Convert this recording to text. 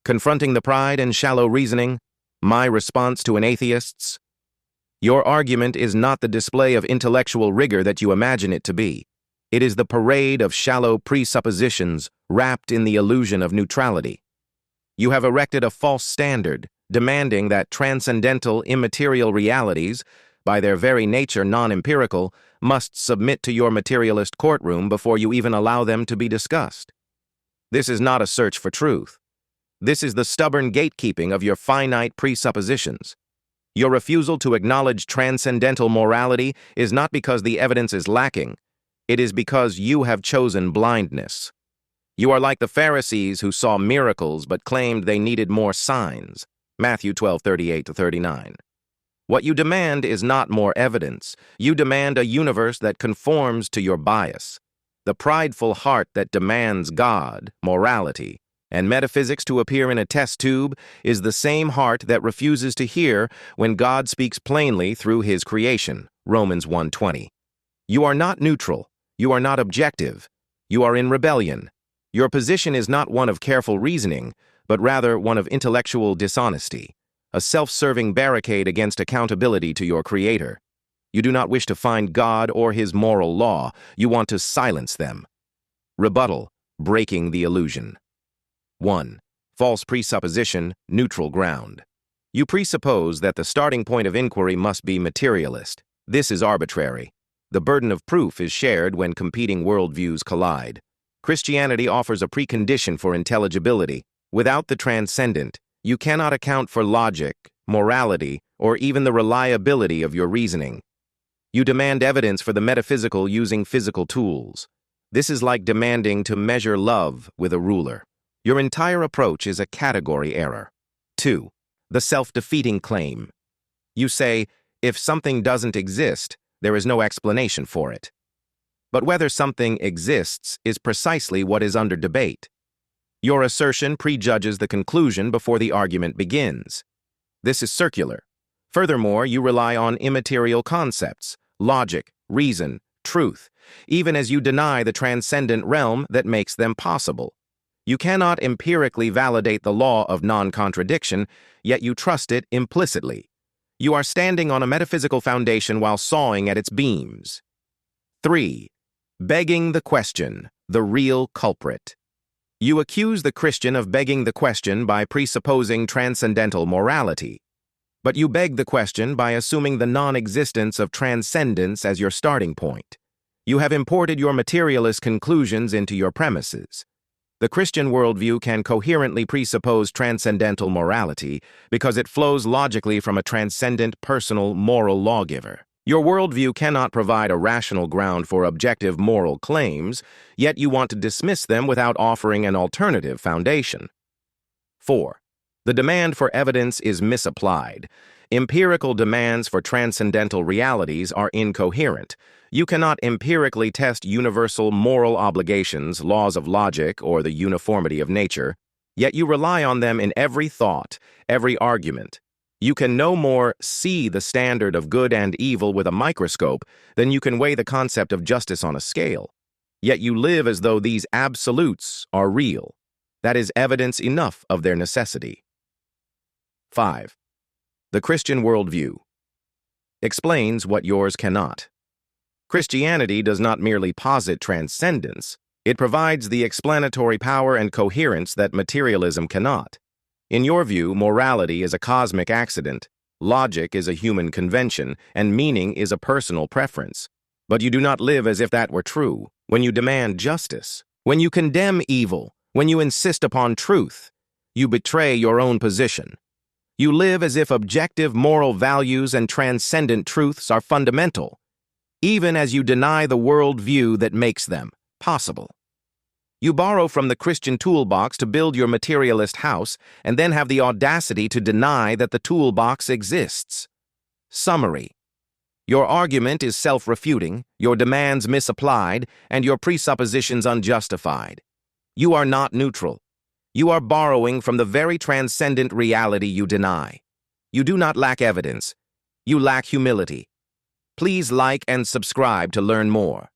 Confronting the pride and shallow reasoning, my response to an atheist's? Your argument is not the display of intellectual rigor that you imagine it to be. It is the parade of shallow presuppositions wrapped in the illusion of neutrality. You have erected a false standard, demanding that transcendental immaterial realities, by their very nature non-empirical, must submit to your materialist courtroom before you even allow them to be discussed. This is not a search for truth. This is the stubborn gatekeeping of your finite presuppositions. Your refusal to acknowledge transcendental morality is not because the evidence is lacking. It is because you have chosen blindness. You are like the Pharisees who saw miracles but claimed they needed more signs. Matthew 12:38-39. What you demand is not more evidence. You demand a universe that conforms to your bias. The prideful heart that demands God, morality, and metaphysics to appear in a test tube is the same heart that refuses to hear when God speaks plainly through his creation. Romans 1:20. You are not neutral. You are not objective. You are in rebellion. Your position is not one of careful reasoning, but rather one of intellectual dishonesty, a self-serving barricade against accountability to your Creator. You do not wish to find God or his moral law. You want to silence them. Rebuttal, breaking the illusion. 1. False presupposition, neutral ground. You presuppose that the starting point of inquiry must be materialist. This is arbitrary. The burden of proof is shared when competing worldviews collide. Christianity offers a precondition for intelligibility. Without the transcendent, you cannot account for logic, morality, or even the reliability of your reasoning. You demand evidence for the metaphysical using physical tools. This is like demanding to measure love with a ruler. Your entire approach is a category error. 2. The self-defeating claim. You say, if something doesn't exist, there is no explanation for it. But whether something exists is precisely what is under debate. Your assertion prejudges the conclusion before the argument begins. This is circular. Furthermore, you rely on immaterial concepts, logic, reason, truth, even as you deny the transcendent realm that makes them possible. You cannot empirically validate the law of non-contradiction, yet you trust it implicitly. You are standing on a metaphysical foundation while sawing at its beams. 3. Begging the question, the real culprit. You accuse the Christian of begging the question by presupposing transcendental morality. But you beg the question by assuming the non-existence of transcendence as your starting point. You have imported your materialist conclusions into your premises. The Christian worldview can coherently presuppose transcendental morality because it flows logically from a transcendent, personal, moral lawgiver. Your worldview cannot provide a rational ground for objective moral claims, yet you want to dismiss them without offering an alternative foundation. 4. The demand for evidence is misapplied. Empirical demands for transcendental realities are incoherent. You cannot empirically test universal moral obligations, laws of logic, or the uniformity of nature, yet you rely on them in every thought, every argument. You can no more see the standard of good and evil with a microscope than you can weigh the concept of justice on a scale. Yet you live as though these absolutes are real. That is evidence enough of their necessity. 5. The Christian worldview explains what yours cannot. Christianity does not merely posit transcendence, it provides the explanatory power and coherence that materialism cannot. In your view, morality is a cosmic accident, logic is a human convention, and meaning is a personal preference. But you do not live as if that were true. When you demand justice, when you condemn evil, when you insist upon truth, you betray your own position. You live as if objective moral values and transcendent truths are fundamental, even as you deny the worldview that makes them possible. You borrow from the Christian toolbox to build your materialist house and then have the audacity to deny that the toolbox exists. Summary. Your argument is self-refuting, your demands misapplied, and your presuppositions unjustified. You are not neutral. You are borrowing from the very transcendent reality you deny. You do not lack evidence. You lack humility. Please like and subscribe to learn more.